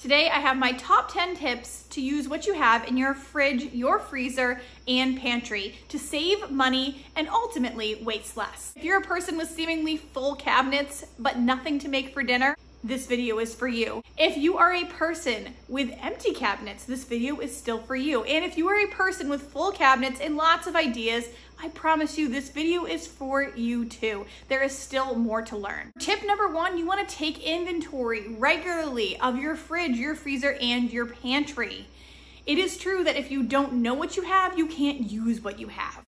Today I have my top 10 tips to use what you have in your fridge, your freezer, and pantry to save money and ultimately waste less. If you're a person with seemingly full cabinets but nothing to make for dinner, this video is for you. If you are a person with empty cabinets, this video is still for you. And if you are a person with full cabinets and lots of ideas, I promise you this video is for you too. There is still more to learn. Tip number one, you want to take inventory regularly of your fridge, your freezer, and your pantry. It is true that if you don't know what you have, you can't use what you have.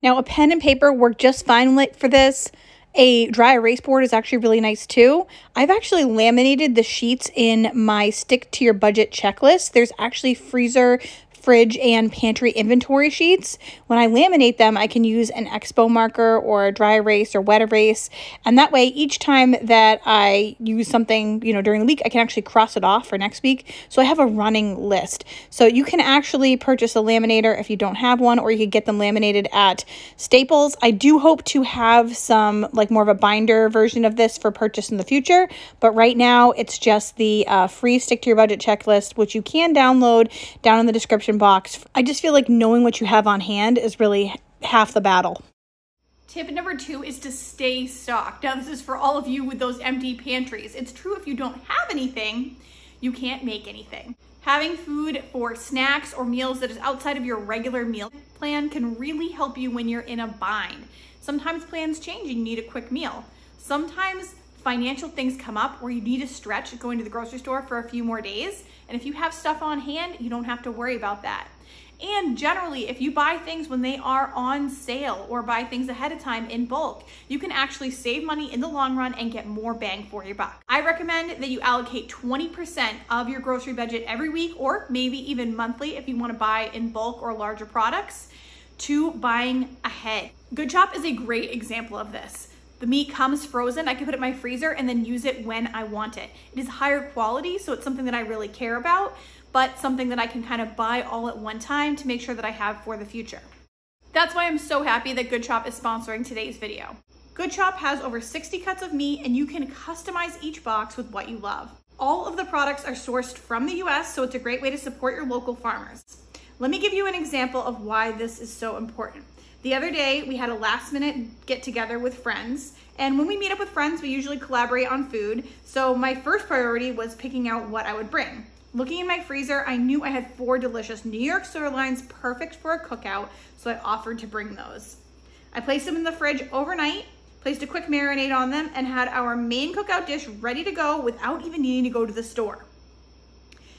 Now, a pen and paper work just fine for this. A dry erase board is actually really nice too. I've actually laminated the sheets in my stick to your budget checklist. There's actually freezer, fridge, and pantry inventory sheets. When I laminate them, I can use an expo marker or a dry erase or wet erase. And that way, each time that I use something, during the week, I can actually cross it off for next week. So I have a running list. So you can actually purchase a laminator if you don't have one, or you could get them laminated at Staples. I do hope to have some more of a binder version of this for purchase in the future. But right now, it's just the free stick to your budget checklist, which you can download down in the description box. I just feel like knowing what you have on hand is really half the battle. Tip number two is to stay stocked. Now, this is for all of you with those empty pantries. It's true if you don't have anything, you can't make anything. Having food for snacks or meals that is outside of your regular meal plan can really help you when you're in a bind. Sometimes plans change and you need a quick meal. Sometimes financial things come up where you need to stretch going to the grocery store for a few more days. And if you have stuff on hand, you don't have to worry about that. And generally, if you buy things when they are on sale or buy things ahead of time in bulk, you can actually save money in the long run and get more bang for your buck. I recommend that you allocate 20% of your grocery budget every week, or maybe even monthly if you want to buy in bulk or larger products, to buying ahead. Good Chop is a great example of this. The meat comes frozen. I can put it in my freezer and then use it when I want it. It is higher quality, so it's something that I really care about, but something that I can kind of buy all at one time to make sure that I have for the future. That's why I'm so happy that Good Chop is sponsoring today's video. Good Chop has over 60 cuts of meat, and you can customize each box with what you love. All of the products are sourced from the US, so it's a great way to support your local farmers. Let me give you an example of why this is so important. The other day, we had a last minute get together with friends. And when we meet up with friends, we usually collaborate on food. So my first priority was picking out what I would bring. Looking in my freezer, I knew I had 4 delicious New York sirloins, perfect for a cookout. So I offered to bring those. I placed them in the fridge overnight, placed a quick marinade on them, and had our main cookout dish ready to go without even needing to go to the store.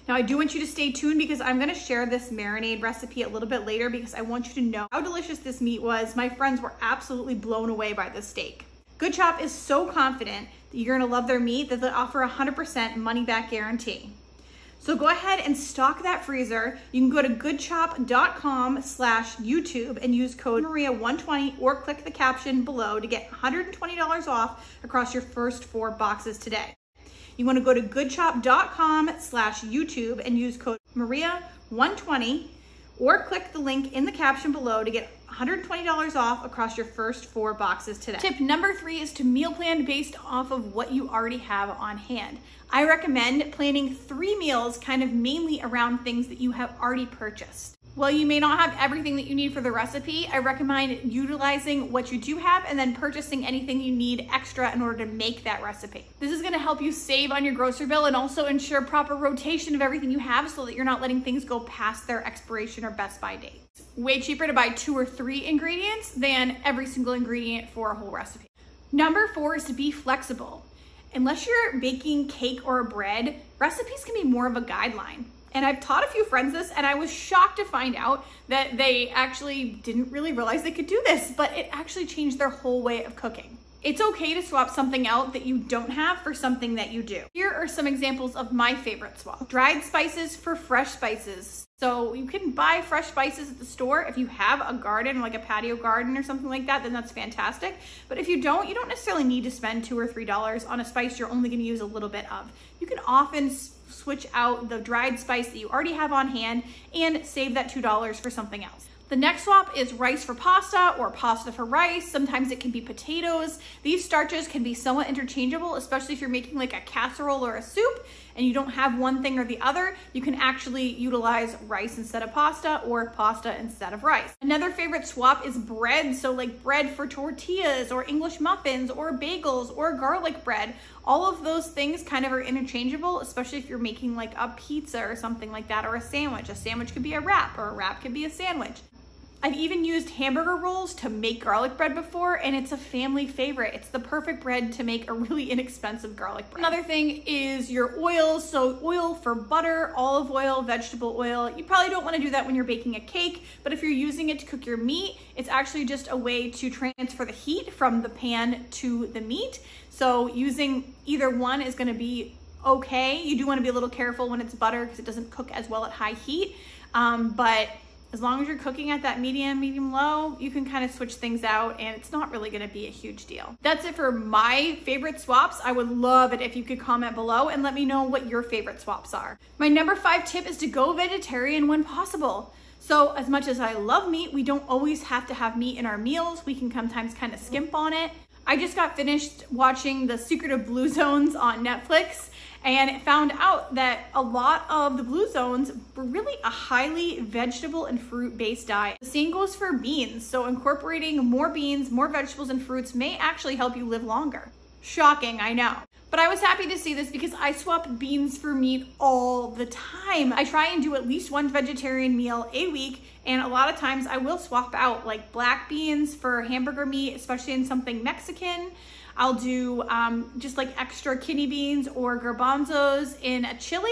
Now, I do want you to stay tuned because I'm gonna share this marinade recipe a little bit later because I want you to know how delicious this meat was. My friends were absolutely blown away by this steak. Good Chop is so confident that you're gonna love their meat that they offer a 100% money-back guarantee. So go ahead and stock that freezer. You can go to goodchop.com/YouTube and use code Maria120 or click the caption below to get $120 off across your first 4 boxes today. You want to go to goodchop.com/YouTube and use code Maria120 or click the link in the caption below to get $120 off across your first 4 boxes today. Tip number 3 is to meal plan based off of what you already have on hand. I recommend planning 3 meals kind of mainly around things that you have already purchased. While you may not have everything that you need for the recipe, I recommend utilizing what you do have and then purchasing anything you need extra in order to make that recipe. This is gonna help you save on your grocery bill and also ensure proper rotation of everything you have so that you're not letting things go past their expiration or best by date. Way cheaper to buy 2 or 3 ingredients than every single ingredient for a whole recipe. Number 4 is to be flexible. Unless you're baking cake or bread, recipes can be more of a guideline. And I've taught a few friends this, and I was shocked to find out that they actually didn't really realize they could do this, but it actually changed their whole way of cooking. It's okay to swap something out that you don't have for something that you do. Here are some examples of my favorite swap. Dried spices for fresh spices. So you can buy fresh spices at the store. If you have a garden, like a patio garden or something like that, then that's fantastic. But if you don't necessarily need to spend $2 or $3 on a spice you're only gonna use a little bit of. You can often switch out the dried spice that you already have on hand and save that $2 for something else. The next swap is rice for pasta or pasta for rice. Sometimes it can be potatoes. These starches can be somewhat interchangeable, especially if you're making like a casserole or a soup and you don't have one thing or the other. You can actually utilize rice instead of pasta or pasta instead of rice. Another favorite swap is bread. So like bread for tortillas or English muffins or bagels or garlic bread. All of those things kind of are interchangeable, especially if you're making like a pizza or something like that, or a sandwich. A sandwich could be a wrap, or a wrap could be a sandwich. I've even used hamburger rolls to make garlic bread before, and it's a family favorite. It's the perfect bread to make a really inexpensive garlic bread. Another thing is your oils. So oil for butter, olive oil, vegetable oil. You probably don't want to do that when you're baking a cake, but if you're using it to cook your meat, it's actually just a way to transfer the heat from the pan to the meat. So using either one is going to be okay. You do want to be a little careful when it's butter because it doesn't cook as well at high heat, but as long as you're cooking at that medium low, you can kind of switch things out and it's not really gonna be a huge deal. That's it for my favorite swaps. I would love it if you could comment below and let me know what your favorite swaps are. My number 5 tip is to go vegetarian when possible. So as much as I love meat, we don't always have to have meat in our meals. We can sometimes kind of skimp on it. I just got finished watching The Secret of Blue Zones on Netflix and found out that a lot of the blue zones were really a highly vegetable and fruit based diet. The same goes for beans. So incorporating more beans, more vegetables and fruits may actually help you live longer. Shocking, I know. But I was happy to see this because I swap beans for meat all the time. I try and do at least one vegetarian meal a week, and a lot of times I will swap out like black beans for hamburger meat, especially in something Mexican. I'll do just like extra kidney beans or garbanzos in a chili,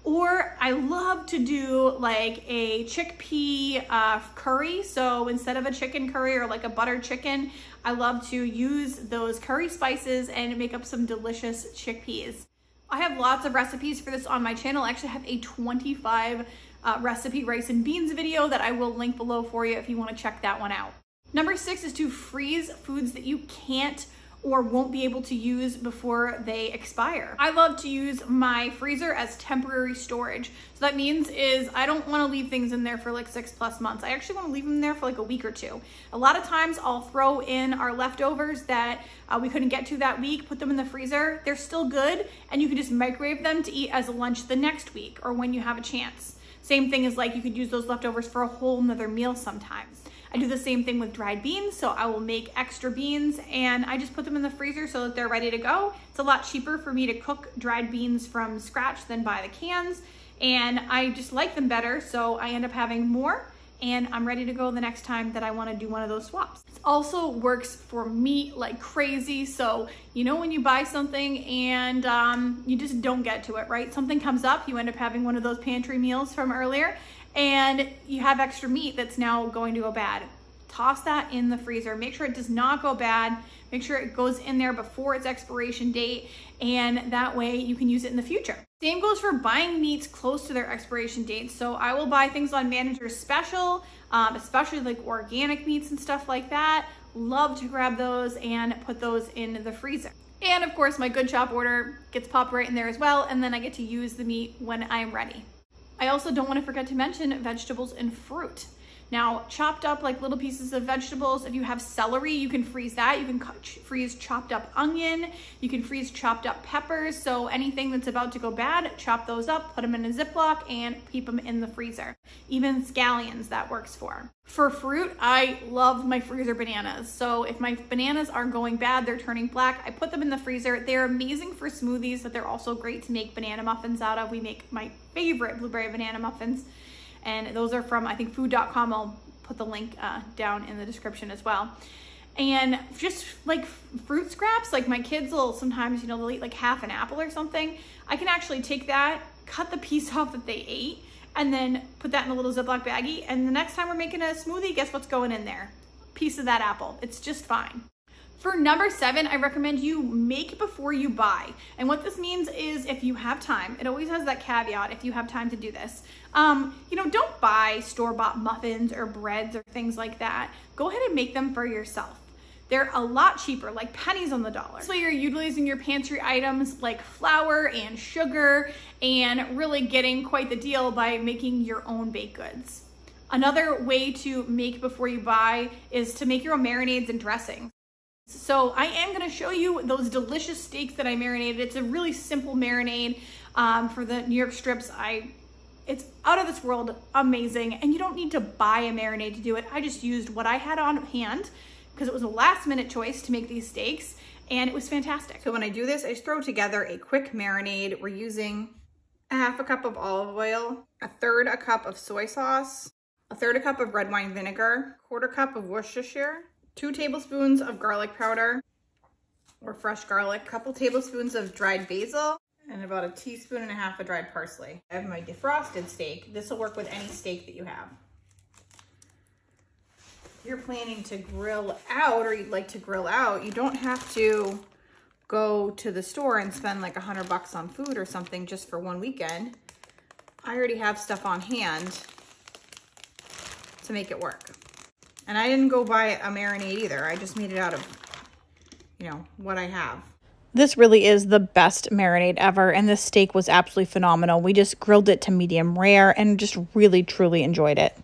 or I love to do like a chickpea curry. So instead of a chicken curry or like a butter chicken, I love to use those curry spices and make up some delicious chickpeas. I have lots of recipes for this on my channel. I actually have a 25 recipe rice and beans video that I will link below for you if you want to check that one out. Number 6 is to freeze foods that you can't or won't be able to use before they expire. I love to use my freezer as temporary storage. So that means is I don't want to leave things in there for like 6+ months. I actually want to leave them there for like a week or two. A lot of times I'll throw in our leftovers that we couldn't get to that week, put them in the freezer. They're still good and you can just microwave them to eat as a lunch the next week or when you have a chance. Same thing as like you could use those leftovers for a whole nother meal sometimes. I do the same thing with dried beans, so I will make extra beans and I just put them in the freezer so that they're ready to go. It's a lot cheaper for me to cook dried beans from scratch than buy the cans, and I just like them better, so I end up having more and I'm ready to go the next time that I want to do one of those swaps. It also works for meat like crazy, so you know when you buy something and you just don't get to it, right? Something comes up, you end up having one of those pantry meals from earlier, and you have extra meat that's now going to go bad. Toss that in the freezer. Make sure it does not go bad. Make sure it goes in there before its expiration date, and that way you can use it in the future. Same goes for buying meats close to their expiration dates. So I will buy things on Manager's Special, especially like organic meats and stuff like that. Love to grab those and put those in the freezer. And of course, my Good Shop order gets popped right in there as well, and then I get to use the meat when I'm ready. I also don't want to forget to mention vegetables and fruit. Now, chopped up like little pieces of vegetables, if you have celery, you can freeze that. You can freeze chopped up onion. You can freeze chopped up peppers. So anything that's about to go bad, chop those up, put them in a Ziploc and keep them in the freezer. Even scallions, that works for. For fruit, I love my freezer bananas. So if my bananas are going bad, they're turning black, I put them in the freezer. They're amazing for smoothies, but they're also great to make banana muffins out of. We make my favorite blueberry banana muffins. And those are from, I think, food.com. I'll put the link down in the description as well. And just like fruit scraps, like my kids will sometimes, you know, they'll eat like half an apple or something. I can actually take that, cut the piece off that they ate, and then put that in a little Ziploc baggie. And the next time we're making a smoothie, guess what's going in there? A piece of that apple. It's just fine. For number 7, I recommend you make before you buy. And what this means is if you have time, it always has that caveat, if you have time to do this, you know, don't buy store-bought muffins or breads or things like that. Go ahead and make them for yourself. They're a lot cheaper, like pennies on the dollar. So you're utilizing your pantry items like flour and sugar and really getting quite the deal by making your own baked goods. Another way to make before you buy is to make your own marinades and dressings. So I am gonna show you those delicious steaks that I marinated. It's a really simple marinade for the New York strips. It's out of this world amazing, and you don't need to buy a marinade to do it. I just used what I had on hand because it was a last minute choice to make these steaks, and it was fantastic. So when I do this, I just throw together a quick marinade. We're using a half a cup of olive oil, a third a cup of soy sauce, a third a cup of red wine vinegar, quarter cup of Worcestershire, 2 tablespoons of garlic powder or fresh garlic, a couple tablespoons of dried basil, and about 1.5 teaspoons of dried parsley. I have my defrosted steak. This will work with any steak that you have. If you're planning to grill out, or you'd like to grill out, you don't have to go to the store and spend like $100 on food or something just for one weekend. I already have stuff on hand to make it work. And I didn't go buy a marinade either. I just made it out of, you know, what I have. This really is the best marinade ever, and this steak was absolutely phenomenal. We just grilled it to medium rare and just really, truly enjoyed it.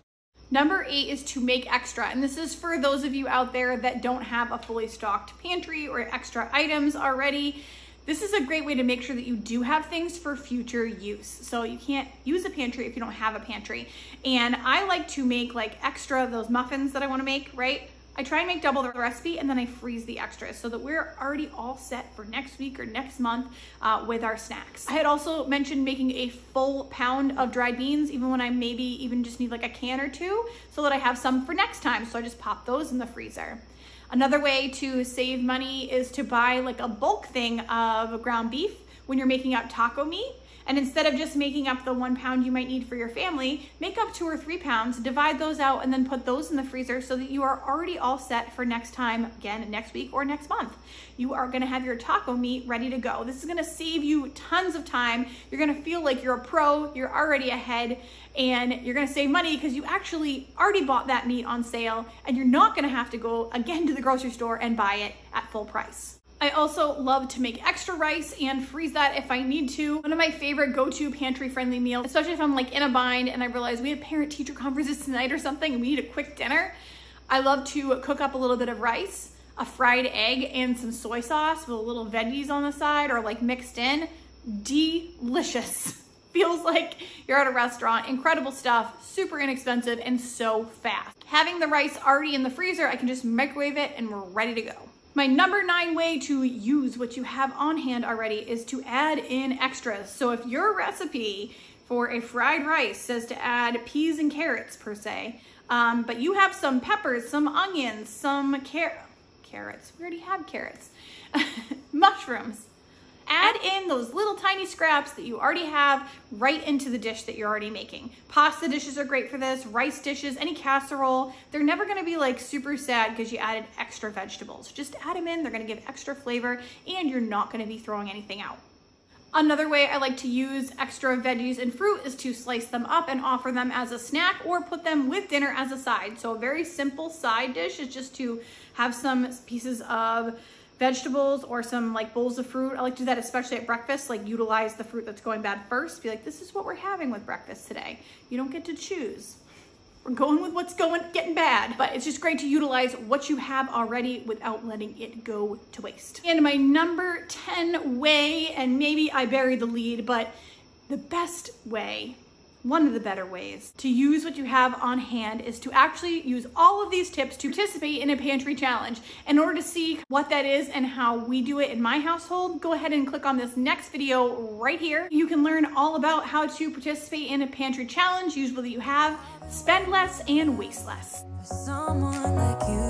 Number 8 is to make extra, and this is for those of you out there that don't have a fully stocked pantry or extra items already. This is a great way to make sure that you do have things for future use. So you can't use a pantry if you don't have a pantry. And I like to make like extra, those muffins that I want to make, right? I try and make double the recipe, and then I freeze the extras so that we're already all set for next week or next month with our snacks. I had also mentioned making a full pound of dried beans, even when I maybe even just need like a can or 2, so that I have some for next time. So I just pop those in the freezer. Another way to save money is to buy like a bulk thing of ground beef when you're making out taco meat. And instead of just making up the 1 pound you might need for your family, make up 2 or 3 pounds, divide those out, and then put those in the freezer so that you are already all set for next time, again, next week or next month. You are gonna have your taco meat ready to go. This is gonna save you tons of time. You're gonna feel like you're a pro, you're already ahead, and you're gonna save money because you actually already bought that meat on sale, and you're not gonna have to go again to the grocery store and buy it at full price. I also love to make extra rice and freeze that if I need to. One of my favorite go-to pantry friendly meals, especially if I'm like in a bind and I realize we have parent-teacher conferences tonight or something and we need a quick dinner. I love to cook up a little bit of rice, a fried egg, and some soy sauce with a little veggies on the side or like mixed in. Delicious. Feels like you're at a restaurant. Incredible stuff, super inexpensive, and so fast. Having the rice already in the freezer, I can just microwave it and we're ready to go. My number 9 way to use what you have on hand already is to add in extras. So if your recipe for a fried rice says to add peas and carrots per se, but you have some peppers, some onions, some carrots, we already have carrots, mushrooms, add in those little tiny scraps that you already have right into the dish that you're already making. Pasta dishes are great for this, rice dishes, any casserole. They're never gonna be like super sad because you added extra vegetables. Just add them in, they're gonna give extra flavor, and you're not gonna be throwing anything out. Another way I like to use extra veggies and fruit is to slice them up and offer them as a snack or put them with dinner as a side. So a very simple side dish is just to have some pieces of vegetables or some like bowls of fruit. I like to do that especially at breakfast, like utilize the fruit that's going bad first. Be like, this is what we're having with breakfast today. You don't get to choose. We're going with what's getting bad. But it's just great to utilize what you have already without letting it go to waste. And my number 10 way, and maybe I buried the lead, but the best way, one of the better ways to use what you have on hand is to actually use all of these tips to participate in a pantry challenge. In order to see what that is and how we do it in my household, go ahead and click on this next video right here. You can learn all about how to participate in a pantry challenge, use what you have, spend less and waste less. Someone like you.